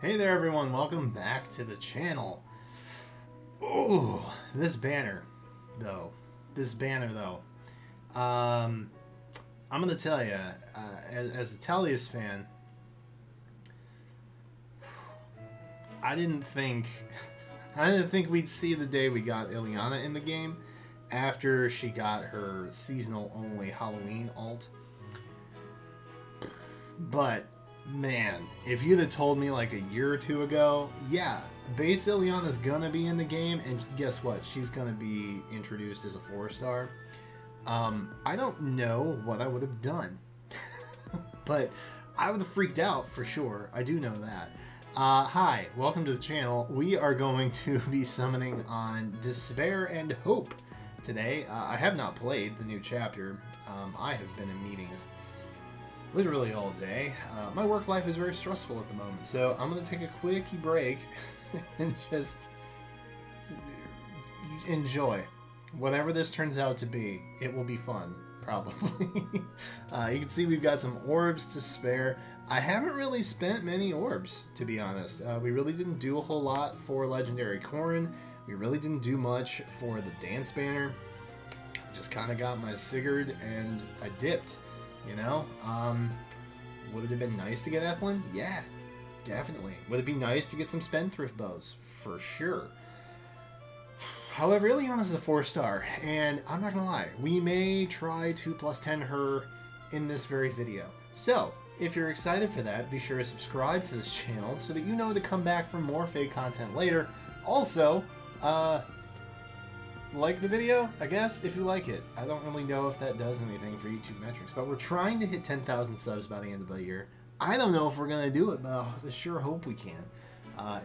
Hey there everyone, welcome back to the channel. Oh, this banner though. I'm gonna tell you, as a Tellius fan, I didn't think we'd see the day we got Ilyana in the game after she got her seasonal only Halloween alt. But man, if you'd have told me like a year or two ago, yeah, base Ilyana's gonna be in the game, and guess what? She's gonna be introduced as a 4-star. I don't know what I would have done, but I would have freaked out for sure. I do know that. Hi, welcome to the channel. We are going to be summoning on Despair and Hope today. I have not played the new chapter. I have been in meetings literally all day. My work life is very stressful at the moment, so I'm going to take a quickie break and just enjoy. Whatever this turns out to be, it will be fun, probably. You can see we've got some orbs to spare. I haven't really spent many orbs, to be honest. We really didn't do a whole lot for Legendary Corrin. We really didn't do much for the Dance Banner. I just kind of got my Sigurd and I dipped. You know, would it have been nice to get Ethlyn? Yeah, definitely. Would it be nice to get some Spendthrift bows? For sure. However, Ilyana's the 4-star, and I'm not gonna lie, we may try to +10 her in this very video. So, if you're excited for that, be sure to subscribe to this channel so that you know to come back for more fake content later. Also, like the video, I guess, if you like it. I don't really know if that does anything for YouTube metrics, but we're trying to hit 10,000 subs by the end of the year. I don't know if we're going to do it, but I sure hope we can.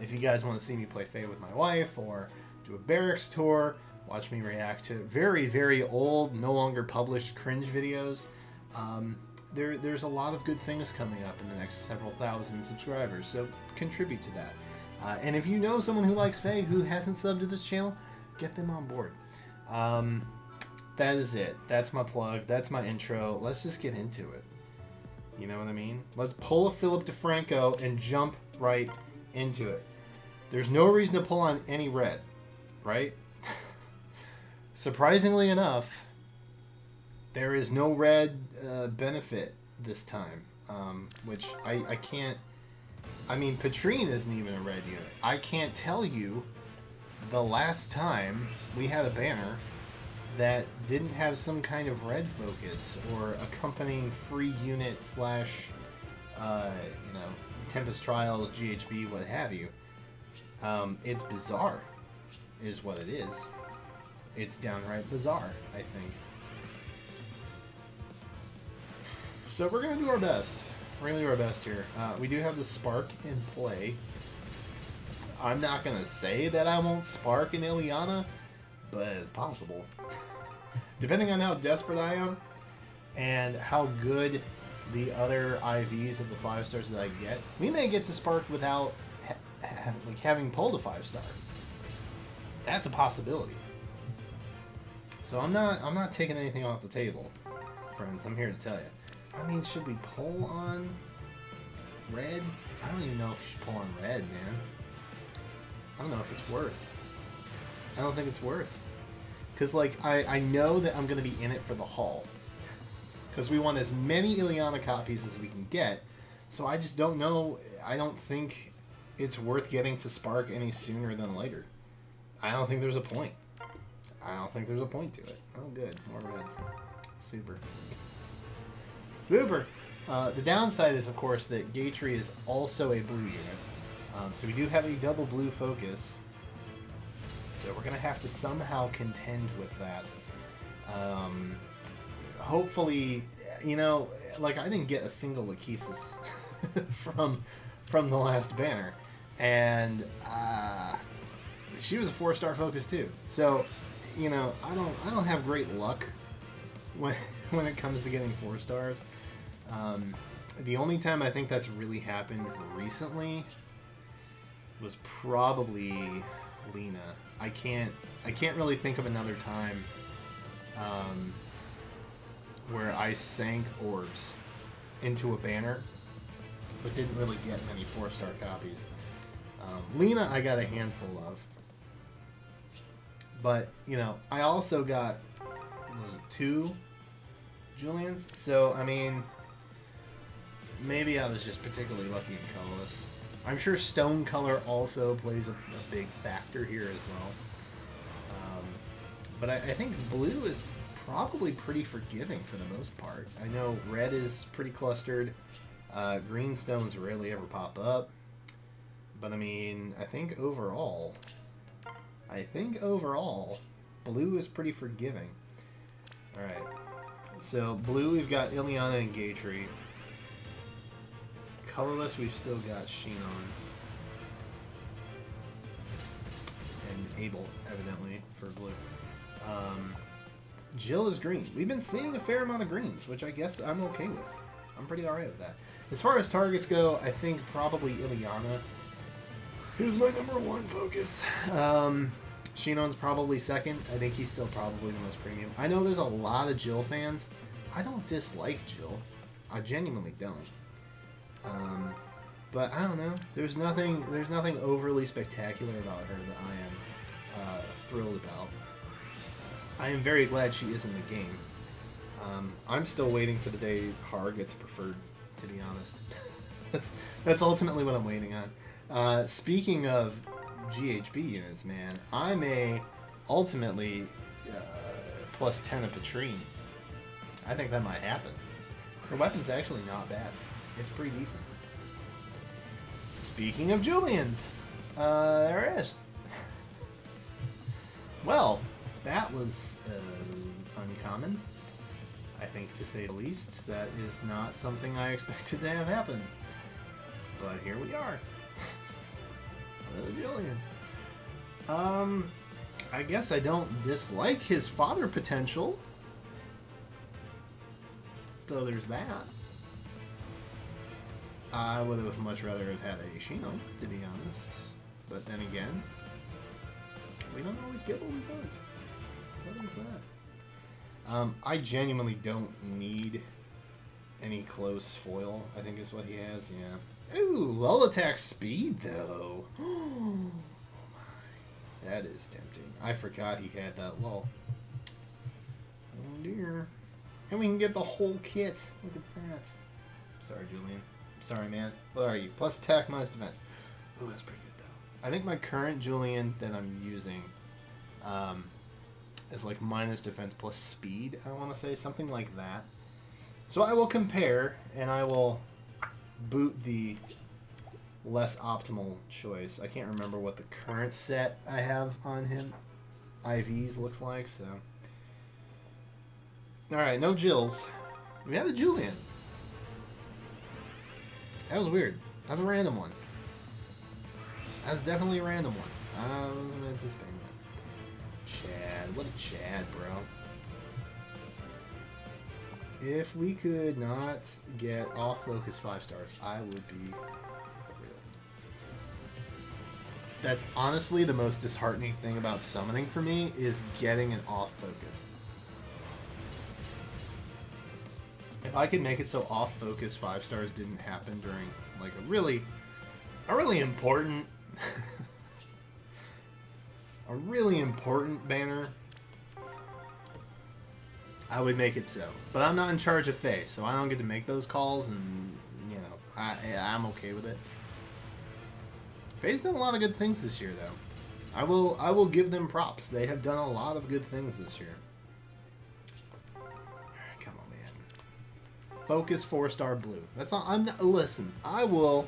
If you guys want to see me play Fae with my wife, or do a barracks tour, watch me react to very, very old, no longer published cringe videos, there's a lot of good things coming up in the next several thousand subscribers, so contribute to that. And if you know someone who likes Fae who hasn't subbed to this channel, get them on board. That is it. That's my plug. That's my intro. Let's just get into it. You know what I mean? Let's pull a Philip DeFranco and jump right into it. There's no reason to pull on any red, right? Surprisingly enough, there is no red benefit this time, which I can't... I mean, Patrine isn't even a red unit. I can't tell you the last time we had a banner that didn't have some kind of red focus or accompanying free unit slash, Tempest Trials, GHB, what have you. It's bizarre, is what it is. It's downright bizarre, I think. So we're going to do our best. We're going to do our best here. We do have the Spark in play. I'm not going to say that I won't spark in Ilyana, but it's possible. Depending on how desperate I am and how good the other IVs of the 5-stars that I get, we may get to spark without having pulled a 5-star. That's a possibility. So I'm not taking anything off the table, friends. I'm here to tell you. I mean, should we pull on red? I don't even know if we should pull on red, man. I don't know if it's worth. I don't think it's worth. Because, like, I know that I'm going to be in it for the haul. Because we want as many Ilyana copies as we can get. So I just don't know. I don't think it's worth getting to Spark any sooner than later. I don't think there's a point. I don't think there's a point to it. Oh, good. More reds. Super. Super! The downside is, of course, that Gatrie is also a blue unit. So we do have a double blue focus. So we're going to have to somehow contend with that. Hopefully, you know, like I didn't get a single Lachesis from the last banner. And she was a 4-star focus too. So, you know, I don't have great luck when it comes to getting 4-stars. The only time I think that's really happened recently was probably Lena. I can't really think of another time where I sank orbs into a banner but didn't really get many 4-star copies. Lena, I got a handful of. But, you know, I also got, what was it, 2 Julians? So, I mean, maybe I was just particularly lucky in colorless. I'm sure stone color also plays a big factor here as well. But I think blue is probably pretty forgiving for the most part. I know red is pretty clustered. Green stones rarely ever pop up. But I mean, I think overall, blue is pretty forgiving. Alright. So blue, we've got Ilyana and Gatrie. Colorless, we've still got Shinon. And Abel, evidently, for blue. Jill is green. We've been seeing a fair amount of greens, which I guess I'm okay with. I'm pretty alright with that. As far as targets go, I think probably Ilyana is my #1 focus. Shinon's probably second. I think he's still probably the most premium. I know there's a lot of Jill fans. I don't dislike Jill. I genuinely don't. But I don't know. There's nothing overly spectacular about her that I am thrilled about. I am very glad she is in the game. I'm still waiting for the day Har gets preferred, to be honest. that's ultimately what I'm waiting on. Speaking of GHB units, man, I may ultimately plus 10 of Patrine. I think that might happen. Her weapon's actually not bad. It's pretty decent. Speaking of Julians, there it is. Well, that was uncommon, I think, to say the least. That is not something I expected to have happen. But here we are. Another Julian. I guess I don't dislike his father potential. Though there's that. I would have much rather have had a Shinon, to be honest. But then again, we don't always get what we want. It's always that. I genuinely don't need any close foil, I think is what he has, yeah. Ooh, lull attack speed, though. Oh my. That is tempting. I forgot he had that lull. Oh dear. And we can get the whole kit. Look at that. Sorry, Julian. Sorry, man. What are you? Plus attack, minus defense. Ooh, that's pretty good, though. I think my current Julian that I'm using is like minus defense plus speed, I want to say. Something like that. So I will compare, and I will boot the less optimal choice. I can't remember what the current set I have on him. IVs looks like, so. Alright, no Jills. We have a Julian. That was weird. That's a random one. That's definitely a random one. I wasn't anticipating that. Chad. What a Chad, bro. If we could not get off-focus 5 stars, I would be thrilled. That's honestly the most disheartening thing about summoning for me, is getting an off-focus. If I could make it so off-focus 5 stars didn't happen during like a really important a really important banner, I would make it so. But I'm not in charge of FEH, so I don't get to make those calls, and you know, I'm okay with it. FEH's done a lot of good things this year, though. I will give them props. They have done a lot of good things this year. Come on, man. Focus 4-star blue. That's all. Listen. I will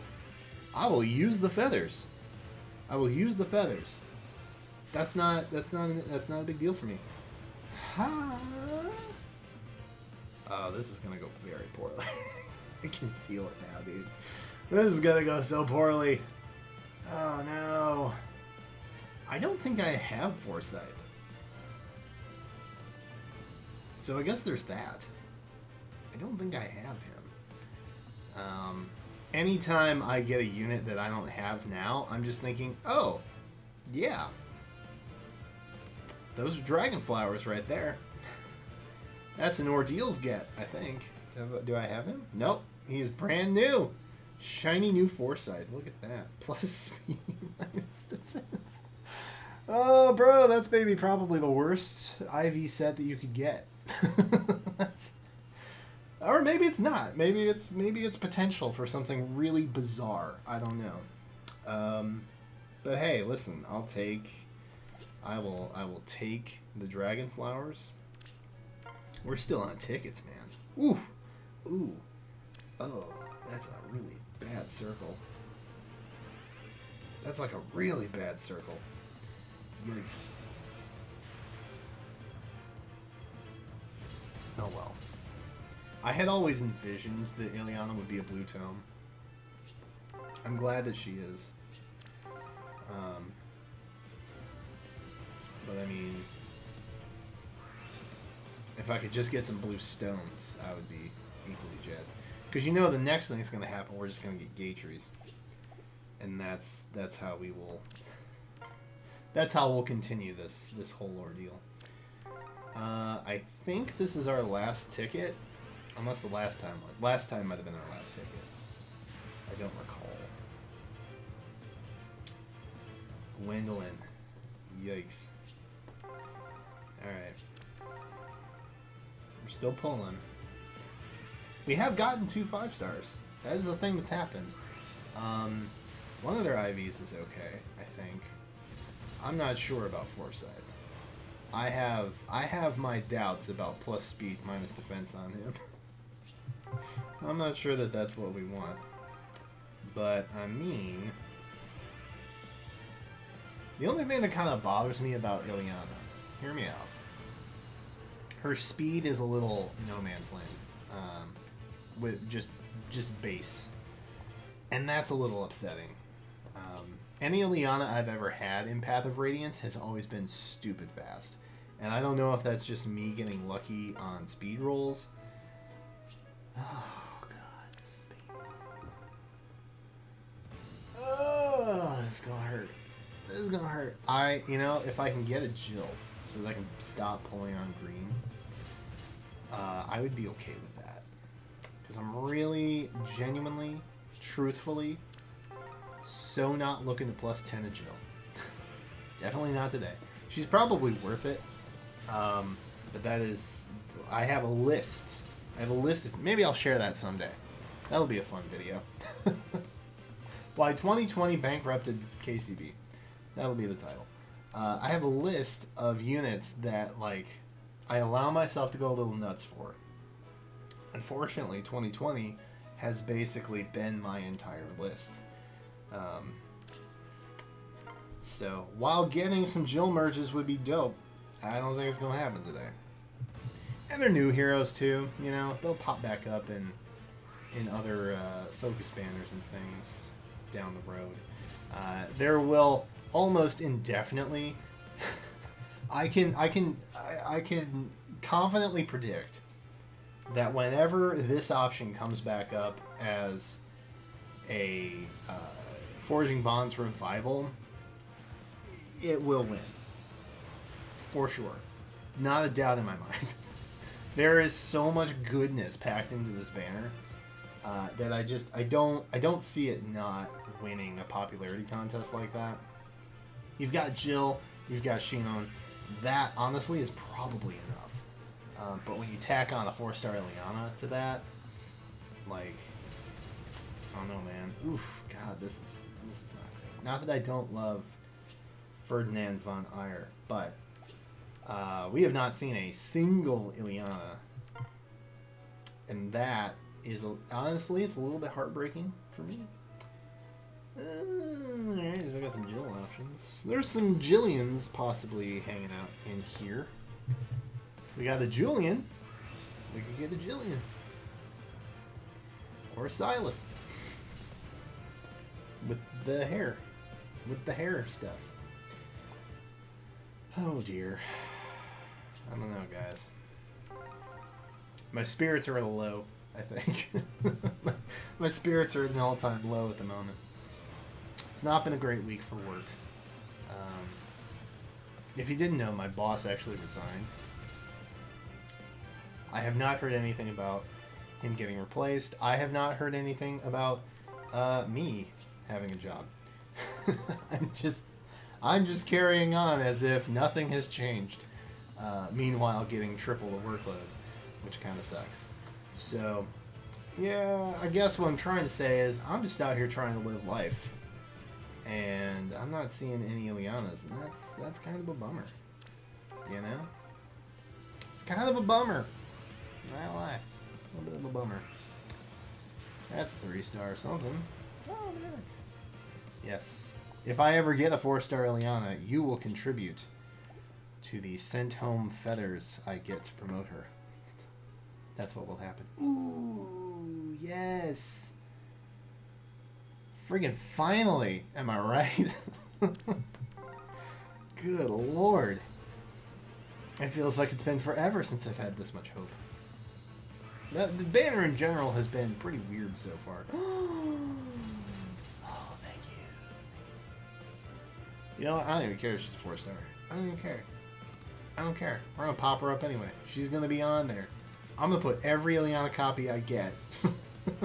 use the feathers. I will use the feathers. That's not a big deal for me. Oh, this is gonna go very poorly. I can feel it now, dude. This is gonna go so poorly. Oh no. I don't think I have foresight. So I guess there's that. I don't think I have him. Anytime I get a unit that I don't have now, I'm just thinking, oh, yeah. Those are dragon flowers right there. That's an Ordeal's get, I think. Do I have him? Nope. He's brand new. Shiny new foresight. Look at that. Plus speed, minus defense. Oh, bro, that's maybe probably the worst IV set that you could get. That's, or maybe it's not. Maybe it's potential for something really bizarre. I don't know. But hey, listen, I will take the dragon flowers. We're still on tickets, man. Ooh. Ooh. Oh, that's a really bad circle. That's like a really bad circle. Yikes. Oh well. I had always envisioned that Ilyana would be a blue tome. I'm glad that she is. But I mean, if I could just get some blue stones, I would be equally jazzed. Because you know the next thing that's going to happen, we're just going to get Gatries. And that's how we will... That's how we'll continue this whole ordeal. I think this is our last ticket. Unless the last time might have been our last ticket. I don't recall. Gwendolyn. Yikes. Alright. We're still pulling. We have gotten 2 5-stars. That is a thing that's happened. One of their IVs is okay, I think. I'm not sure about foresight. I have my doubts about plus speed minus defense on him. I'm not sure that that's what we want. But, I mean... The only thing that kind of bothers me about Ilyana, hear me out. Her speed is a little no man's land. With just base. And that's a little upsetting. Any Ilyana I've ever had in Path of Radiance has always been stupid fast. And I don't know if that's just me getting lucky on speed rolls. Oh, God, this is painful. Oh, this is gonna hurt. This is gonna hurt. If I can get a Jill so that I can stop pulling on green, I would be okay with that. Because I'm really, genuinely, truthfully, so not looking to plus 10 a Jill. Definitely not today. She's probably worth it. But that is... I have a list. Maybe I'll share that someday. That'll be a fun video. Why 2020 bankrupted KCB. That'll be the title. I have a list of units that, like, I allow myself to go a little nuts for. Unfortunately, 2020 has basically been my entire list. So, while getting some Jill merges would be dope, I don't think it's going to happen today. And they're new heroes, too. You know, they'll pop back up in other focus banners and things down the road. There will almost indefinitely... I can confidently predict that whenever this option comes back up as a Forging Bonds revival, it will win. For sure. Not a doubt in my mind. There is so much goodness packed into this banner that I don't see it not winning a popularity contest like that. You've got Jill, you've got Shinon. That, honestly, is probably enough. But when you tack on a 4-star Ilyana to that, like, I don't know, man. Oof, God, this is not great. Not that I don't love Ferdinand von Eyre, but we have not seen a single Ilyana, and that is, honestly, it's a little bit heartbreaking for me. Alright, so I got some Jill options. There's some Jillians possibly hanging out in here. We got a Julian. We could get a Jillian. Or a Silas. With the hair. With the hair stuff. Oh dear. I don't know, guys. My spirits are at a low, I think. My spirits are at an all-time low at the moment. It's not been a great week for work. If you didn't know, my boss actually resigned. I have not heard anything about him getting replaced. I have not heard anything about Me having a job. I'm just carrying on as if nothing has changed. Meanwhile, getting triple the workload, which kind of sucks. So, yeah, I guess what I'm trying to say is I'm just out here trying to live life, and I'm not seeing any Ilyanas, and that's kind of a bummer. You know, it's kind of a bummer. Not lie, a little bit of a bummer. That's 3-star something. Oh man. Yes. If I ever get a 4-star Ilyana, you will contribute to the sent home feathers I get to promote her. That's what will happen. Ooh, yes. Friggin' finally. Am I right? Good lord. It feels like it's been forever since I've had this much hope. The banner in general has been pretty weird so far. Oh, thank you. You know what? I don't even care if she's a 4-star. I don't even care. I don't care. We're going to pop her up anyway. She's going to be on there. I'm going to put every Ilyana copy I get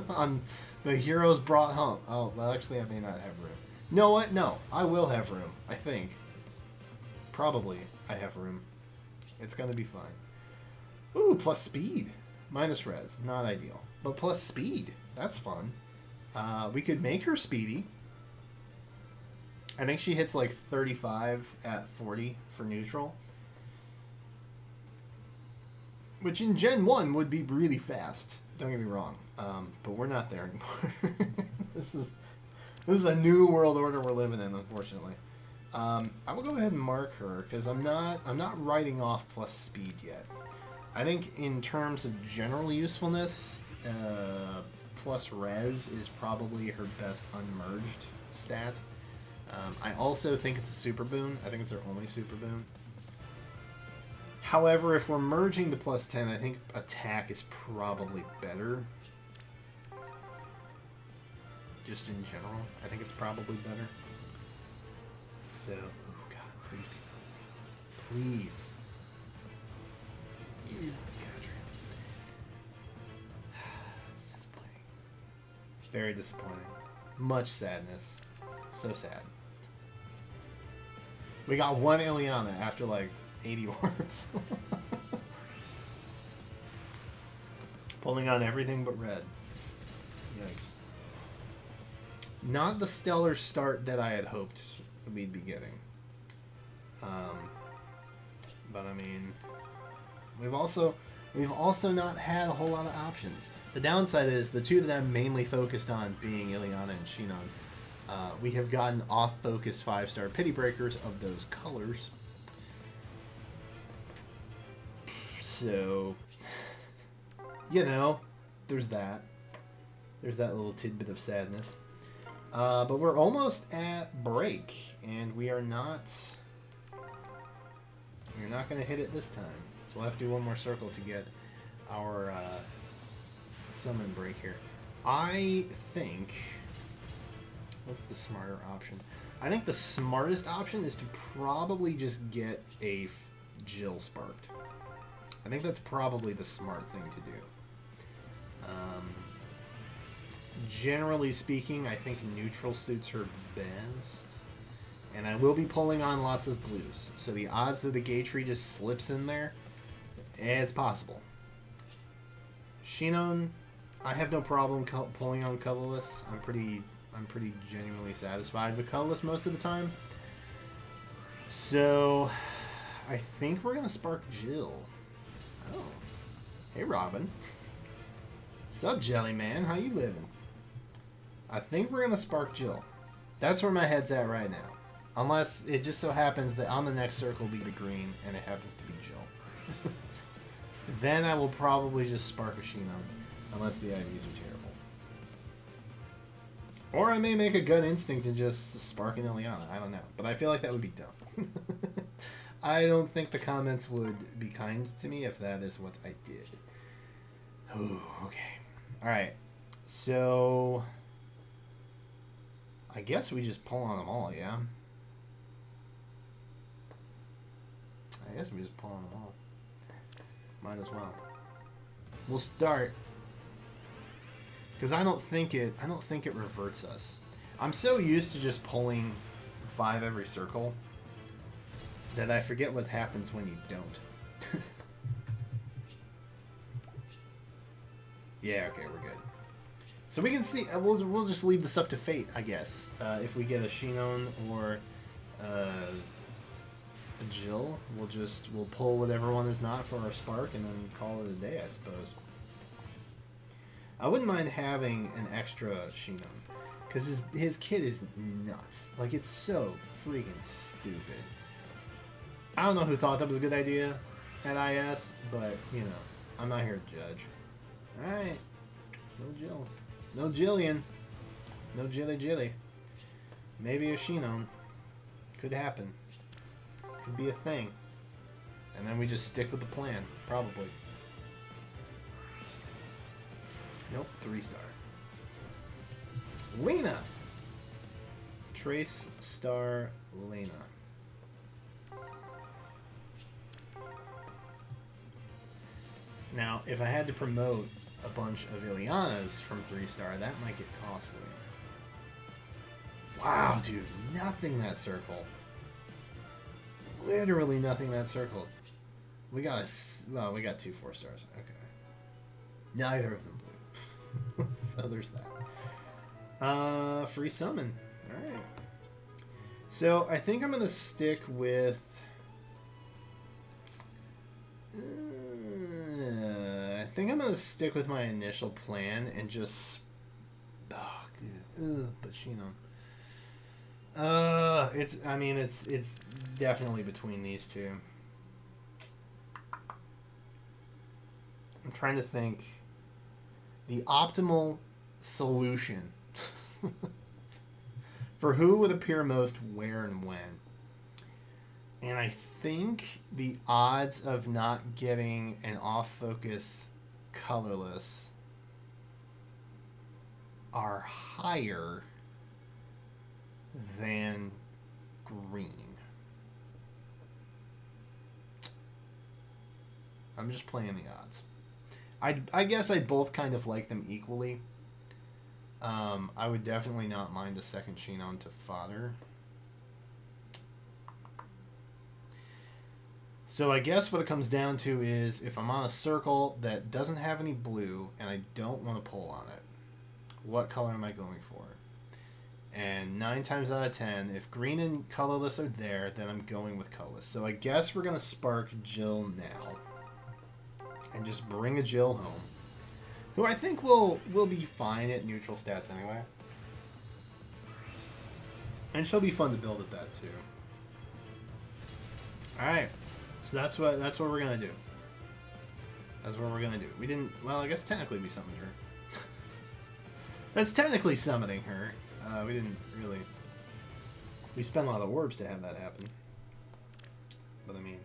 on the Heroes brought home. Oh, well, actually, I may not have room. You know what? No, I will have room. I think. Probably I have room. It's going to be fine. Ooh, plus speed. Minus res. Not ideal. But plus speed. That's fun. We could make her speedy. I think she hits like 35 at 40 for neutral. Which in Gen 1 would be really fast. Don't get me wrong. But we're not there anymore. This is a new world order we're living in, unfortunately. I will go ahead and mark her because I'm not writing off plus speed yet. I think in terms of general usefulness, plus res is probably her best unmerged stat. I also think it's a super boon. I think it's her only super boon. However, if we're merging to plus 10, I think attack is probably better. Just in general, I think it's probably better. So, oh god, please be. Please. It's disappointing. Very disappointing. Much sadness. So sad. We got one Ilyana after like 80 orbs. Pulling on everything but red. Yikes. Not the stellar start that I had hoped we'd be getting. But I mean, we've also not had a whole lot of options. The downside is the two that I'm mainly focused on being Ilyana and Shinon. We have gotten off-focus 5-star pity breakers of those colors. So, you know, there's that. There's that little tidbit of sadness. But we're almost at break, and we're not going to hit it this time. So we'll have to do one more circle to get our summon break here. I think... What's the smarter option? I think the smartest option is to probably just get a Jill sparked. I think that's probably the smart thing to do. Generally speaking, I think neutral suits her best. And I will be pulling on lots of blues. So the odds that the Gatrie just slips in there, it's possible. Shinon, I have no problem pulling on colorless. I'm pretty genuinely satisfied with colorless most of the time. So I think we're gonna spark Jill. Oh, hey Robin. Sup, Jelly Man? How you living? I think we're gonna spark Jill. That's where my head's at right now. Unless it just so happens that on the next circle will be the green, and it happens to be Jill. Then I will probably just spark a Shinon, unless the IVs are terrible. Or I may make a gut instinct and just spark an Ilyana. I don't know. But I feel like that would be dumb. I don't think the comments would be kind to me if that is what I did. Oh, okay. Alright. So... I guess we just pull on them all, yeah? I guess we just pull on them all. Might as well. We'll start Because I don't think it reverts us. I'm so used to just pulling 5 every circle that I forget what happens when you don't. Yeah, okay, we're good. So we can see. We'll just leave this up to fate, I guess. If we get a Shinon or a Jill, we'll pull whatever one is not for our spark and then call it a day, I suppose. I wouldn't mind having an extra Shinon, because his kid is nuts. Like, it's so freaking stupid. I don't know who thought that was a good idea at IS, but, you know, I'm not here to judge. Alright. No Jill. No Jillian. No Jilly. Maybe a Shinon. Could happen. Could be a thing. And then we just stick with the plan. Probably. Nope. 3-star. Lena! Trace Star Lena. Now, if I had to promote a bunch of Ilyanas from 3-star, that might get costly. Wow, dude. Nothing that circle. Literally nothing that circle. We got 2 4-stars. Okay. Neither of them blue. So there's that. Free summon. Alright. So I think I'm going to stick with... I think I'm going to stick with my initial plan and just... but Shinon. It's definitely between these two. I'm trying to think the optimal solution for who would appear most where and when. And I think the odds of not getting an off-focus colorless are higher than green. I'm just playing the odds. I guess I both kind of like them equally. I would definitely not mind a second Shinon to fodder. So I guess what it comes down to is if I'm on a circle that doesn't have any blue and I don't want to pull on it, what color am I going for? And 9 times out of 10, if green and colorless are there, then I'm going with colorless. So I guess we're going to spark Jill now. And just bring a Jill home. Who I think will be fine at neutral stats anyway. And she'll be fun to build at that too. Alright. So that's what we're going to do. That's what we're going to do. We didn't... Well, I guess technically we summoned her. That's technically summoning her. We didn't really... We spent a lot of orbs to have that happen. But I mean...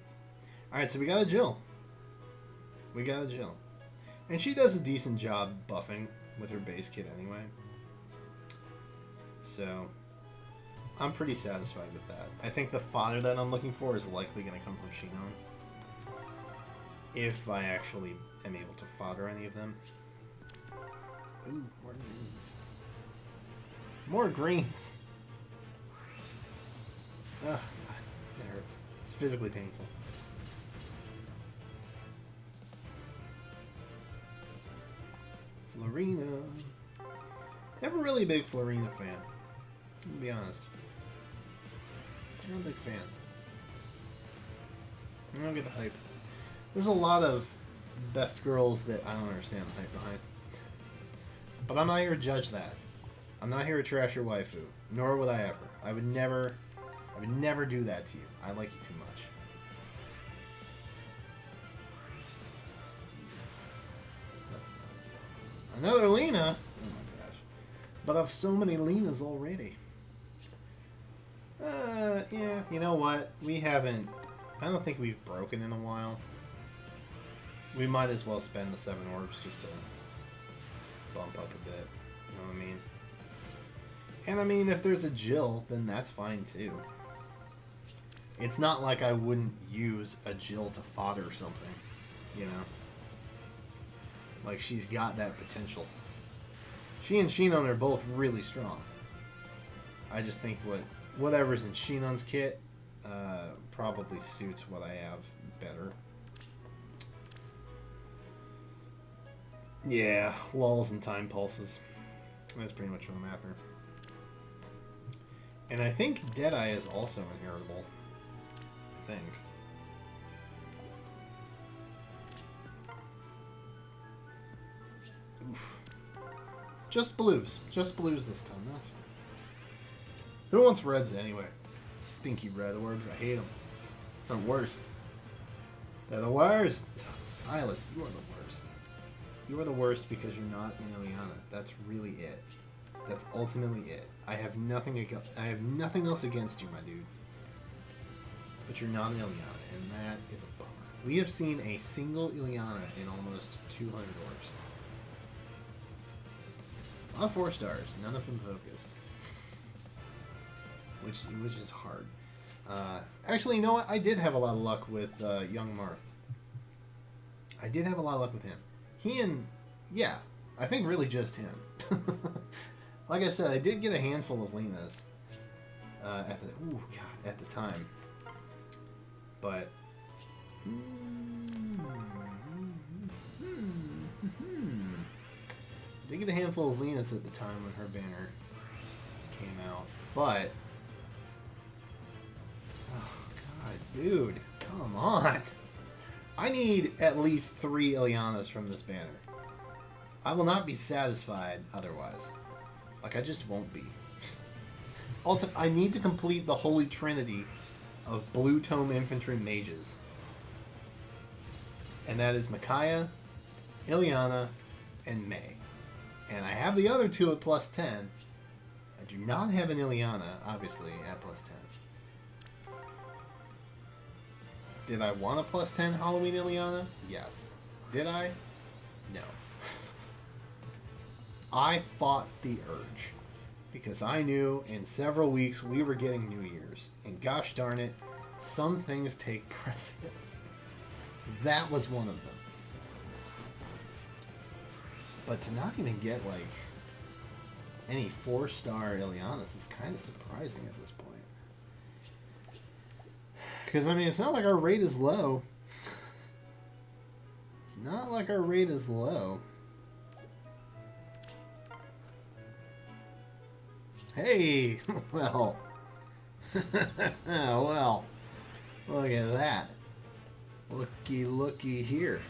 Alright, so we got a Jill. We got a Jill. And she does a decent job buffing with her base kit anyway. So... I'm pretty satisfied with that. I think the fodder that I'm looking for is likely going to come from Shinon. If I actually am able to fodder any of them. Ooh, more greens. More greens! Ugh, God, that hurts. It's physically painful. Florina. Never really a big Florina fan. To be honest. I'm not a big fan. I don't get the hype. There's a lot of best girls that I don't understand the hype behind. But I'm not here to judge that. I'm not here to trash your waifu. Nor would I ever. I would never do that to you. I like you too much. That's not another Lena? Oh my gosh. But I've so many Lenas already. Yeah, you know what? We haven't... I don't think we've broken in a while. We might as well spend the 7 orbs just to bump up a bit. You know what I mean? And I mean, if there's a Jill, then that's fine too. It's not like I wouldn't use a Jill to fodder something, you know? Like, she's got that potential. She and Shinon are both really strong. I just think whatever's in Shinon's kit probably suits what I have better. Yeah, lulls and time pulses. That's pretty much what I'm after. And I think Deadeye is also inheritable. I think. Oof. Just blues. Just blues this time. That's fine. Who wants reds anyway? Stinky red orbs. I hate them. They're the worst. They're the worst. Silas, you are the worst. You are the worst because you're not in Ilyana. That's really it. That's ultimately it. I have nothing else against you, my dude. But you're not in Ilyana, and that is a bummer. We have seen a single Ilyana in almost 200 orbs. A lot of 4 stars, none of them focused. Which is hard. Actually, you know what? I did have a lot of luck with young Marth. I did have a lot of luck with him. He and... yeah, I think really just him. Like I said, I did get a handful of Lenas at the time. But... did get a handful of Lenas at the time when her banner came out. But... oh, God, dude. Come on. I need at least 3 Ilyanas from this banner. I will not be satisfied otherwise. Like, I just won't be. I need to complete the holy trinity of Blue Tome Infantry Mages. And that is Micaiah, Ilyana, and May. And I have the other 2 at plus 10. I do not have an Ilyana, obviously, at plus 10. Did I want a plus 10 Halloween Ilyana? Yes. Did I? No. I fought the urge. Because I knew in several weeks we were getting New Year's. And gosh darn it, some things take precedence. That was one of them. But to not even get, like, any 4-star Ilyanas is kind of surprising at this point. Because, I mean, it's not like our rate is low. It's not like our rate is low. Hey! Well. Well. Look at that. Looky here.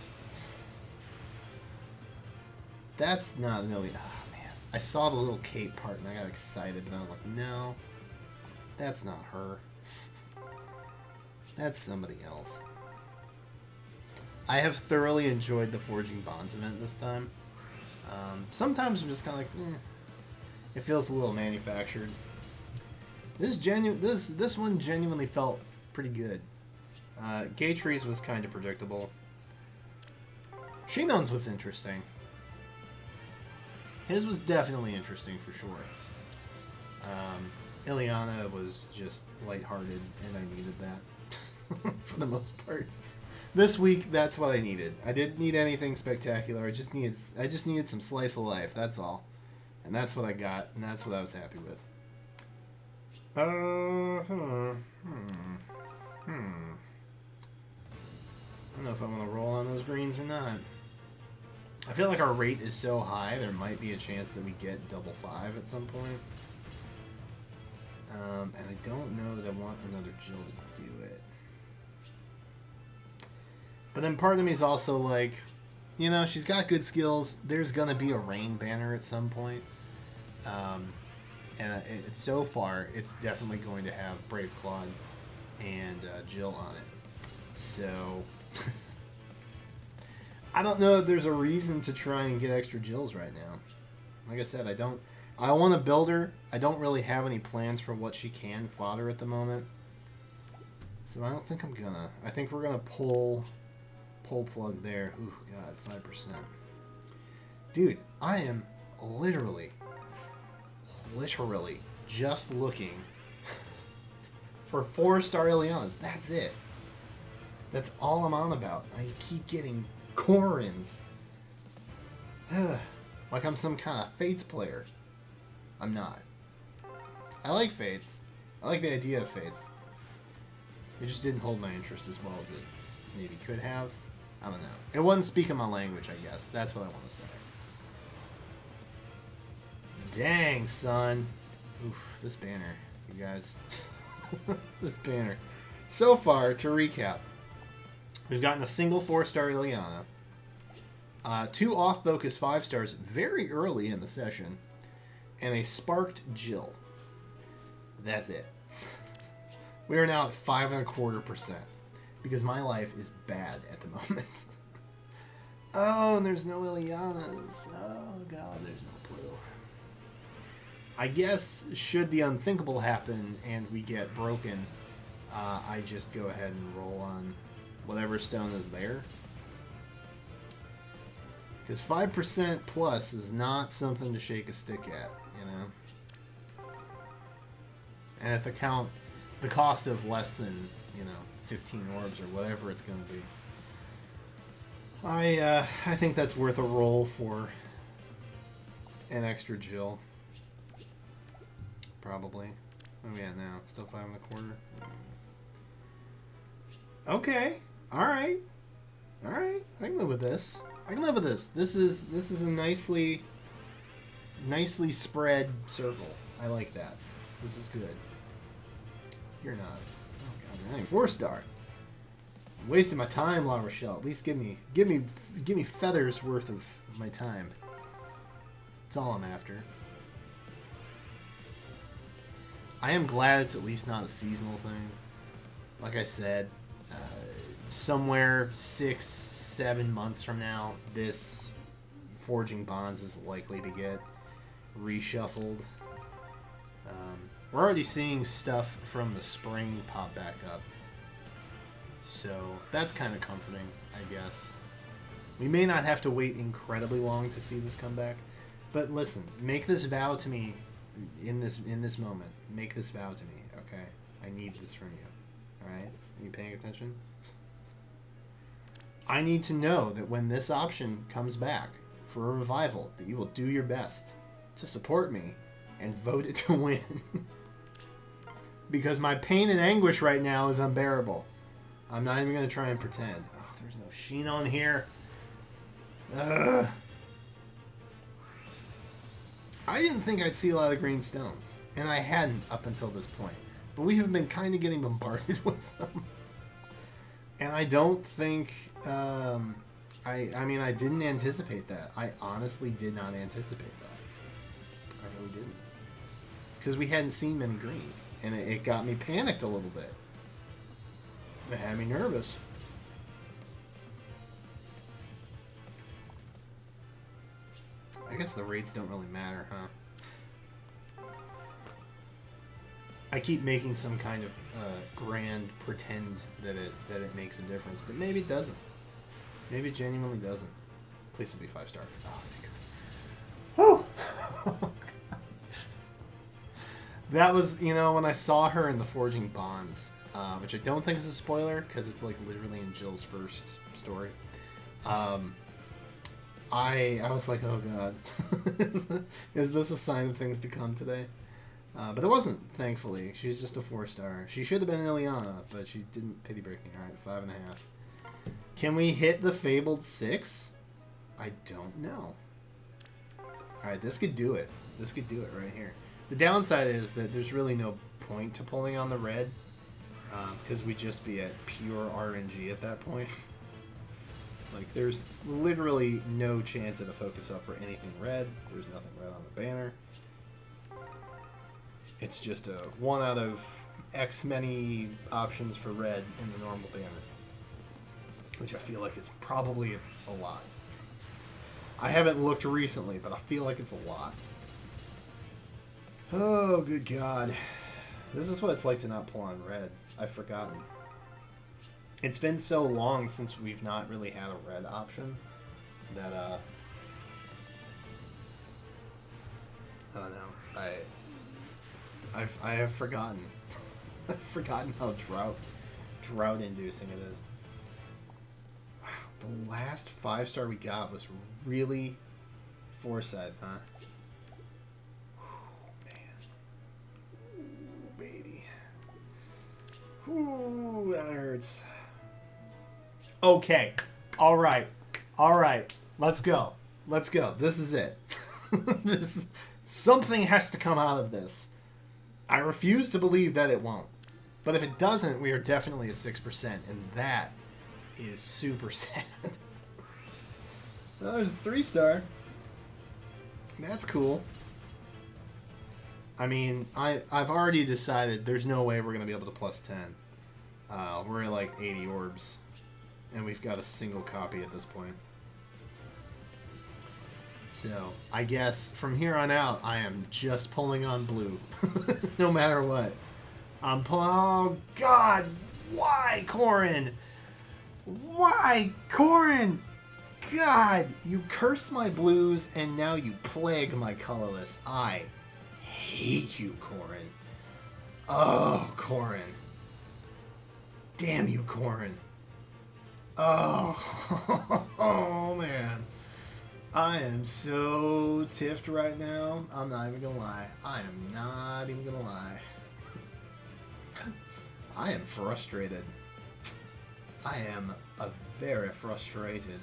That's not an Ilyana. Oh, man. I saw the little cape part and I got excited, but I was like, no. That's not her. That's somebody else. I have thoroughly enjoyed the Forging Bonds event this time. Sometimes I'm just kind of like, it feels a little manufactured. This one genuinely felt pretty good. Gatrie's was kind of predictable. Shinon's was interesting. His was definitely interesting for sure. Ilyana was just lighthearted, and I needed that for the most part. This week, that's what I needed. I didn't need anything spectacular. I just needed some slice of life. That's all, and that's what I got, and that's what I was happy with. I don't know if I want to roll on those greens or not. I feel like our rate is so high, there might be a chance that we get double 5 at some point. And I don't know that I want another Jill to do it. But then part of me is also like, you know, she's got good skills. There's going to be a rain banner at some point. And so far, it's definitely going to have Brave Claude and Jill on it. So... I don't know if there's a reason to try and get extra Jills right now. Like I said, I want to build her. I don't really have any plans for what she can fodder at the moment. So I don't think I'm gonna. I think we're gonna pull plug there. Ooh, God, 5%. Dude, I am literally just looking for 4-star Ilyanas. That's it. That's all I'm on about. I keep getting Corins. Like I'm some kind of Fates player. I'm not. I like Fates. I like the idea of Fates. It just didn't hold my interest as well as it maybe could have. I don't know. It wasn't speaking my language, I guess. That's what I want to say. Dang, son. Oof, this banner, you guys. This banner. So far, to recap, we've gotten a single 4-star Ilyana, 2 off-focus 5 stars very early in the session, and a sparked Jill. That's it. We are now at 5.25%, because my life is bad at the moment. Oh, and there's no Ilyanas. Oh, God, there's no clue. I guess, should the unthinkable happen and we get broken, I just go ahead and roll on whatever stone is there. Because 5% plus is not something to shake a stick at, you know? And at the cost of less than, 15 orbs or whatever it's going to be. I think that's worth a roll for an extra Jill. Probably. Where are we at now? Still 5.25? Okay. Alright. Alright. I can live with this. I can live with this. This is a nicely spread circle. I like that. This is good. You're not. Oh god, you're not even 4-star. I'm wasting my time, La Rochelle. At least give me feathers worth of my time. That's all I'm after. I am glad it's at least not a seasonal thing. Like I said, somewhere 6-7 months from now, this Forging Bonds is likely to get reshuffled. We're already seeing stuff from the spring pop back up. So that's kind of comforting, I guess. We may not have to wait incredibly long to see this come back. But listen, make this vow to me in this moment. Make this vow to me, okay? I need this from you. Alright? Are you paying attention? I need to know that when this option comes back for a revival, that you will do your best to support me and vote it to win. Because my pain and anguish right now is unbearable. I'm not even going to try and pretend. Oh, there's no Shinon here. Ugh. I didn't think I'd see a lot of green stones. And I hadn't up until this point. But we have been kind of getting bombarded with them. And I don't think... I mean, I didn't anticipate that. I honestly did not anticipate that. I really didn't. Because we hadn't seen many greens. And it got me panicked a little bit. It had me nervous. I guess the rates don't really matter, huh? I keep making some kind of grand pretend that it makes a difference, but maybe it doesn't. Maybe it genuinely doesn't. Please will be 5-star. Oh, thank God. Whew. That was, when I saw her in the Forging Bonds, which I don't think is a spoiler, because it's like literally in Jill's first story. I was like, oh god, is this a sign of things to come today? But it wasn't, thankfully. She's just a 4-star. She should have been an Ilyana, but she didn't pity break me. Alright, 5.5. Can we hit the Fabled 6? I don't know. Alright, this could do it. This could do it right here. The downside is that there's really no point to pulling on the red, because we'd just be at pure RNG at that point. Like, there's literally no chance of a focus up for anything red. There's nothing red on the banner. It's just a 1 out of X many options for red in the normal banner. Which I feel like is probably a lot. I haven't looked recently, but I feel like it's a lot. Oh, good God. This is what it's like to not pull on red. I've forgotten. It's been so long since we've not really had a red option that, I don't know. I have forgotten. I've forgotten how drought-inducing it is. Wow, the last 5-star we got was really Foresight, huh? Ooh, man. Ooh, baby. Ooh, that hurts. Okay. All right. All right. Let's go. Let's go. This is it. Something has to come out of this. I refuse to believe that it won't. But if it doesn't, we are definitely at 6%, and that is super sad. Well, there's a 3-star. That's cool. I mean, I've already decided there's no way we're going to be able to plus 10. We're at like 80 orbs, and we've got a single copy at this point. So, I guess from here on out, I am just pulling on blue. No matter what. I'm pulling... Oh, God! Why, Corrin? Why, Corrin? God! You curse my blues, and now you plague my colorless. I hate you, Corrin. Oh, Corrin. Damn you, Corrin. Oh, oh, man. I am so tiffed right now. I'm not even gonna lie. I am not even gonna lie. I am frustrated. I am very frustrated.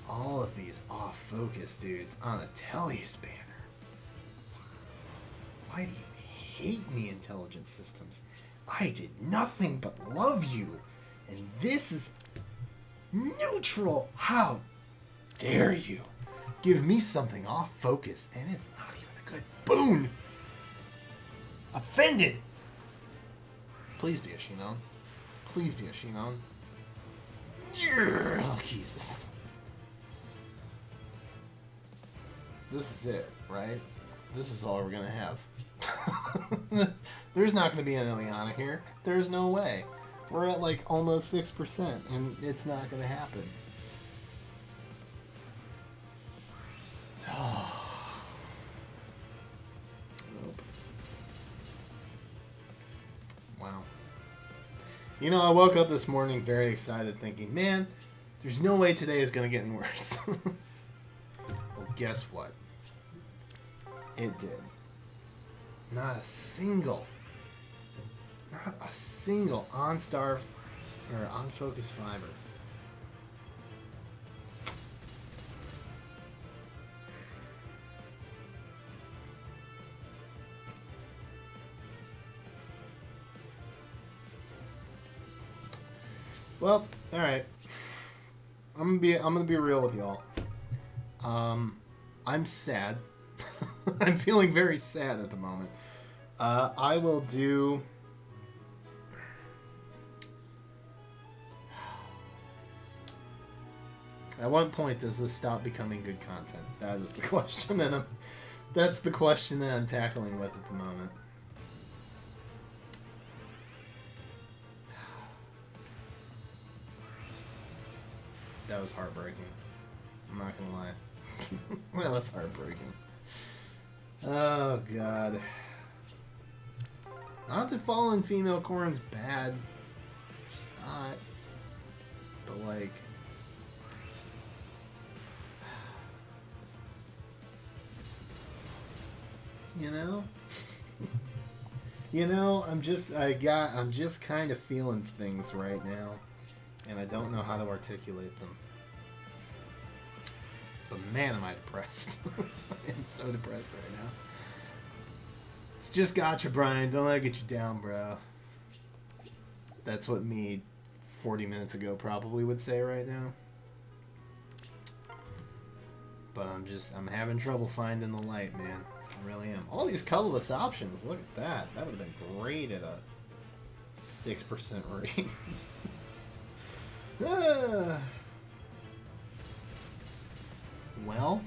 All of these off-focus dudes on a Tellius banner. Why do you hate me, intelligent systems? I did nothing but love you. And this is neutral. How dare you give me something off focus, and it's not even a good boon. Offended. Please be a Shinon. Please be a Shinon. Oh, Jesus. This is it, right? This is all we're gonna have. There's not gonna be an Ilyana here. There's no way. We're at like almost 6%, and it's not gonna happen. Nope. Wow. You know, I woke up this morning very excited thinking, man, there's no way today is going to get any worse. Well, guess what? It did. Not a single on-star or on-focus fiber. Well, all right. I'm gonna be real with y'all. I'm sad. I'm feeling very sad at the moment. I will do. At what point does this stop becoming good content? That is the question, and that's the question that I'm tackling with at the moment. That was heartbreaking. I'm not gonna lie. That was heartbreaking. Oh, God. Not that fallen female Corrin's bad. She's not. But, like... You know? You know, I'm just kind of feeling things right now. And I don't know how to articulate them. But man, am I depressed. I am so depressed right now. It's just gotcha, Brian. Don't let it get you down, bro. That's what me 40 minutes ago probably would say right now. But I'm having trouble finding the light, man. I really am. All these colorless options. Look at that. That would have been great at a 6% rate. Well,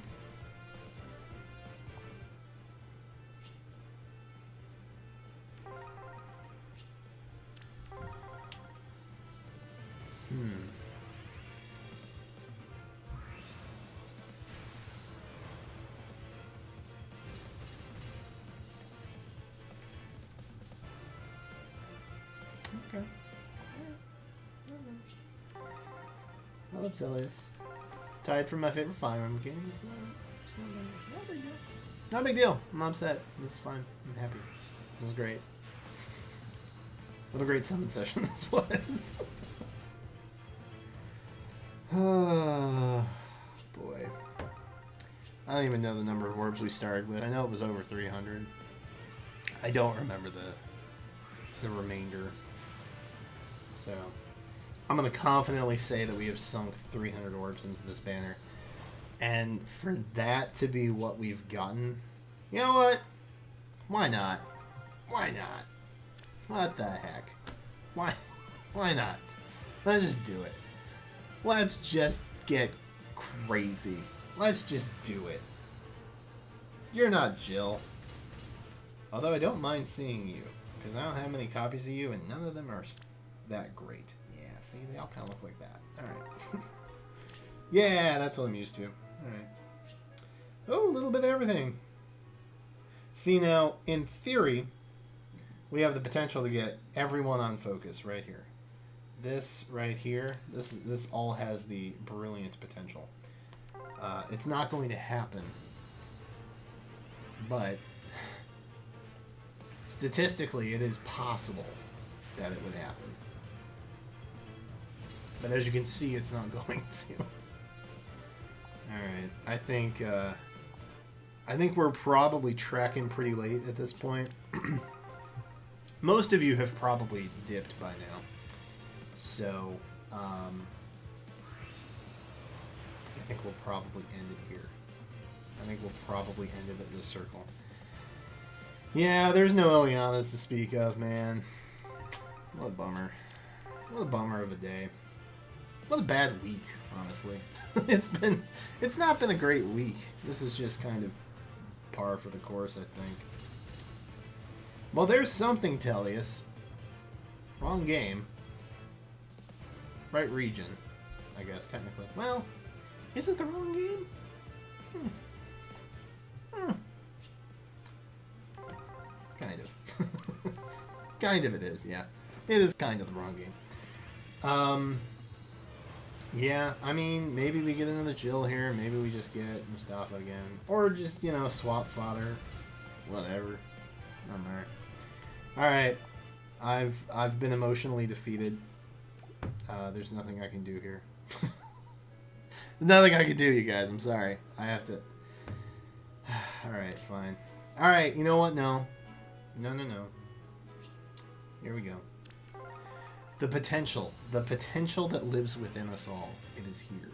okay. I love Tellius. Tied for my favorite Fire Emblem game. It's not a big deal. Not a big deal. I'm not upset. This is fine. I'm happy. This is great. What a great summon session this was. Oh, boy. I don't even know the number of orbs we started with. I know it was over 300. I don't remember the remainder. So, I'm going to confidently say that we have sunk 300 orbs into this banner. And for that to be what we've gotten, you know what? Why not? Why not? What the heck? Why not? Let's just do it. Let's just get crazy. Let's just do it. You're not Jill. Although I don't mind seeing you, because I don't have many copies of you, and none of them are that great. Yeah, see, they all kind of look like that. Alright. Yeah, that's what I'm used to. Alright. Oh, a little bit of everything. See, now, in theory, we have the potential to get everyone on focus right here. This right here, this all has the brilliant potential. It's not going to happen, but statistically it is possible that it would happen. But as you can see, it's not going to. Alright, I think we're probably tracking pretty late at this point. Most of you have probably dipped by now. So, I think we'll probably end it here. I think we'll probably end it at this circle. Yeah, there's no Ilyanas to speak of, man. What a bummer. What a bummer of a day. What a bad week, honestly. It's not been a great week. This is just kind of par for the course, I think. Well, there's something, Tellius. Wrong game. Right region, I guess, technically. Well, is it the wrong game? Kind of. Kind of it is, yeah. It is kind of the wrong game. Yeah, I mean, maybe we get another Jill here. Maybe we just get Mustafa again. Or just, you know, swap fodder. Whatever. I'm there. Alright. I've been emotionally defeated. There's nothing I can do here. Nothing I can do, you guys. I'm sorry. I have to... Alright, fine. Alright, you know what? No. No. Here we go. The potential that lives within us all, it is here.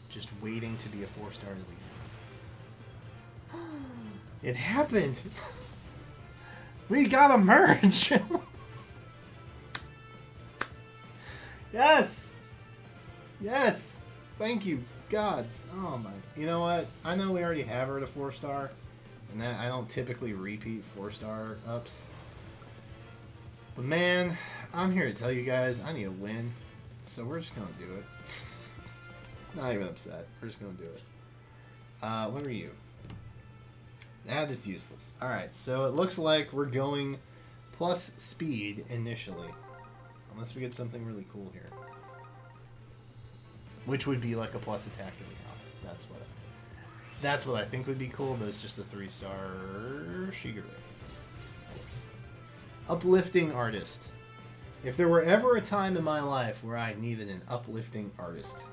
Just waiting to be a 4-star elite. It happened! We got a merge! Yes! Yes! Thank you, gods. Oh my... You know what? I know we already have her at a 4-star, and that I don't typically repeat 4-star ups. But man, I'm here to tell you guys, I need a win. So we're just gonna do it. Not even upset. We're just gonna do it. What are you? That is useless. Alright, so it looks like we're going plus speed initially. Unless we get something really cool here. Which would be like a plus attack anyhow. That's what I think would be cool, but it's just a 3-star Shigure. Of course. Uplifting artist. If there were ever a time in my life where I needed an uplifting artist,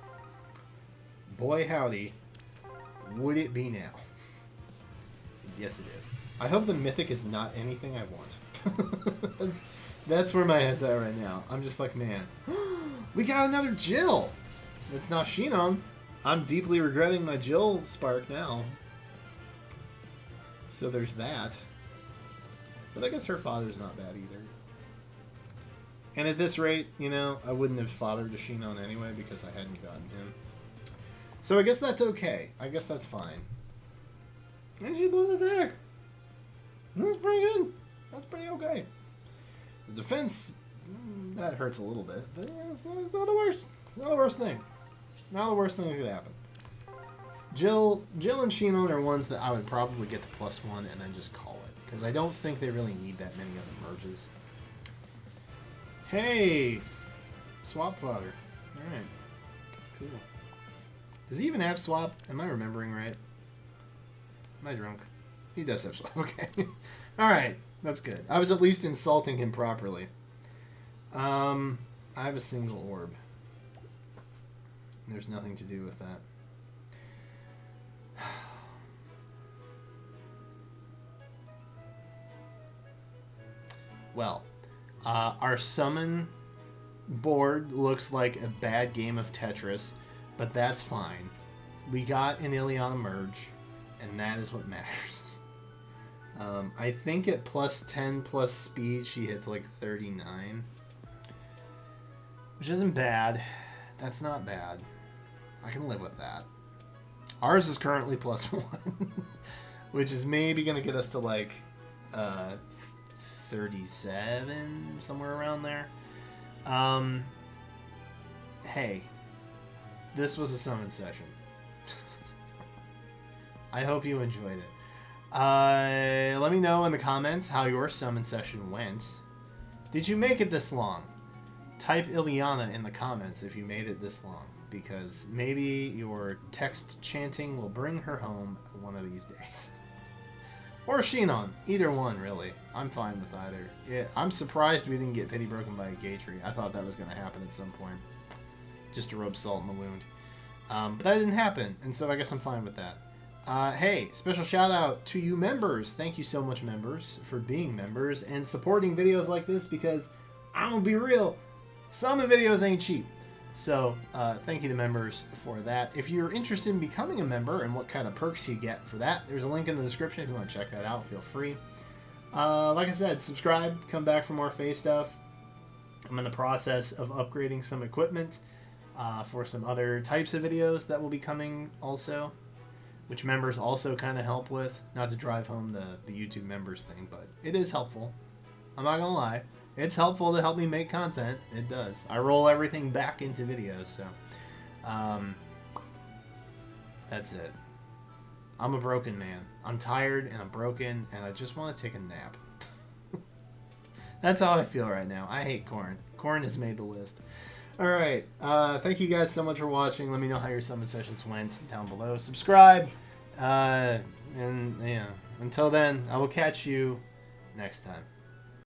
boy howdy, would it be now. Yes, it is. I hope the mythic is not anything I want. That's where my head's at right now. I'm just like, man, we got another Jill. It's not Shinon. I'm deeply regretting my Jill spark now. So there's that. But I guess her father's not bad either. And at this rate, you know, I wouldn't have fathered to Shinon anyway because I hadn't gotten him. So I guess that's okay. I guess that's fine. And she blows attack. That's pretty good. That's pretty okay. The defense, that hurts a little bit. But yeah, it's not the worst. It's not the worst thing. Not the worst thing that could happen. Jill and Shinon are ones that I would probably get to +1 and then just call it. Because I don't think they really need that many other merges. Hey! Swap fodder. Alright. Cool. Does he even have swap? Am I remembering right? Am I drunk? He does have swap. Okay. Alright. That's good. I was at least insulting him properly. I have a single orb. There's nothing to do with that. Well, our summon board looks like a bad game of Tetris, but that's fine. We got an Ilyana merge, and that is what matters. I think at plus 10 plus speed, she hits like 39. Which isn't bad. That's not bad. I can live with that. Ours is currently plus 1. Which is maybe going to get us to like 37, somewhere around there. Hey, this was a summon session. I hope you enjoyed it. Let me know in the comments how your summon session went. Did you make it this long? Type Ilyana in the comments if you made it this long, because maybe your text chanting will bring her home one of these days. Or Shinon. Either one, really. I'm fine with either. Yeah, I'm surprised we didn't get pity broken by a Gatrie. I thought that was going to happen at some point. Just to rub salt in the wound. But that didn't happen, and so I guess I'm fine with that. Hey, special shout out to you members. Thank you so much, members, for being members and supporting videos like this, because I'm going to be real, some of the videos ain't cheap. So, thank you to members for that. If you're interested in becoming a member and what kind of perks you get for that, there's a link in the description. If you want to check that out, feel free. Like I said, subscribe, come back for more FEH stuff. I'm in the process of upgrading some equipment for some other types of videos that will be coming also, which members also kind of help with. Not to drive home the YouTube members thing, but it is helpful. I'm not going to lie. It's helpful to help me make content. It does. I roll everything back into videos, so that's it. I'm a broken man. I'm tired and I'm broken and I just want to take a nap. That's how I feel right now. I hate corn. Corn has made the list. Alright, thank you guys so much for watching. Let me know how your summon sessions went down below. Subscribe, and yeah, until then, I will catch you next time.